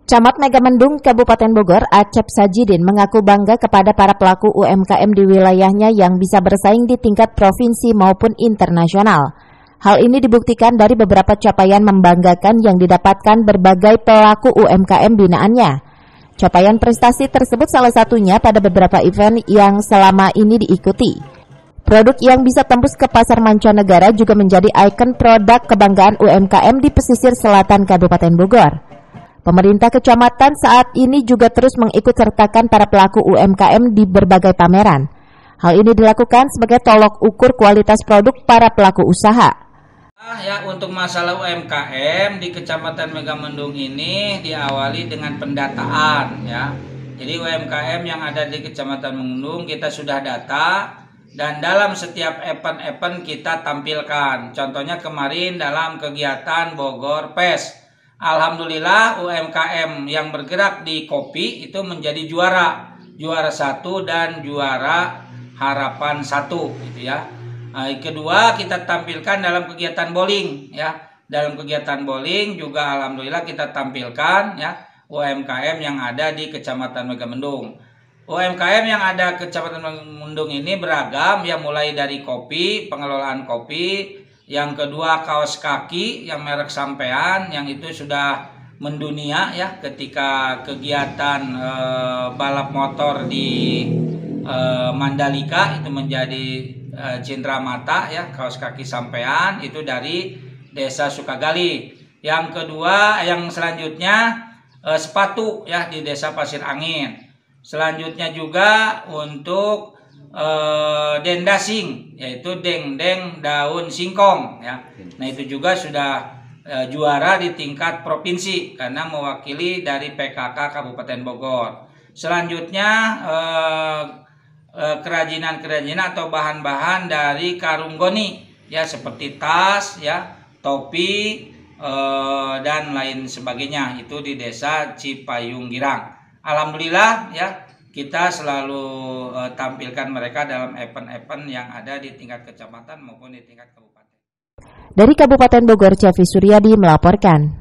Camat Megamendung, Kabupaten Bogor, Acep Sajidin mengaku bangga kepada para pelaku UMKM di wilayahnya yang bisa bersaing di tingkat provinsi maupun internasional. Hal ini dibuktikan dari beberapa capaian membanggakan yang didapatkan berbagai pelaku UMKM binaannya. Capaian prestasi tersebut salah satunya pada beberapa event yang selama ini diikuti. Produk yang bisa tembus ke pasar mancanegara juga menjadi ikon produk kebanggaan UMKM di pesisir selatan Kabupaten Bogor. Pemerintah kecamatan saat ini juga terus mengikutsertakan para pelaku UMKM di berbagai pameran. Hal ini dilakukan sebagai tolok ukur kualitas produk para pelaku usaha. Untuk masalah UMKM di Kecamatan Megamendung ini diawali dengan pendataan ya. Jadi UMKM yang ada di Kecamatan Megamendung kita sudah data dan dalam setiap event-event kita tampilkan. Contohnya kemarin dalam kegiatan Bogor Fest. Alhamdulillah UMKM yang bergerak di kopi itu menjadi juara 1 dan juara harapan 1 gitu ya. Kedua kita tampilkan dalam kegiatan bowling ya. Dalam kegiatan bowling juga alhamdulillah kita tampilkan ya UMKM yang ada di Kecamatan Megamendung. UMKM yang ada Kecamatan Megamendung ini beragam ya, mulai dari kopi, pengelolaan kopi. Yang kedua kaos kaki yang merek Sampean yang itu sudah mendunia ya ketika kegiatan balap motor di Mandalika itu menjadi cindera mata ya, kaos kaki Sampean itu dari Desa Sukagali. Yang kedua yang selanjutnya sepatu ya di Desa Pasir Angin. Selanjutnya juga untuk dendasing yaitu deng-deng daun singkong ya. Nah itu juga sudah juara di tingkat provinsi karena mewakili dari PKK Kabupaten Bogor. Selanjutnya kerajinan-kerajinan atau bahan-bahan dari karung goni ya seperti tas ya, topi dan lain sebagainya itu di Desa Cipayung Girang. Alhamdulillah ya kita selalu tampilkan mereka dalam event-event yang ada di tingkat kecamatan maupun di tingkat kabupaten. Dari Kabupaten Bogor, Cevi Suryadi melaporkan.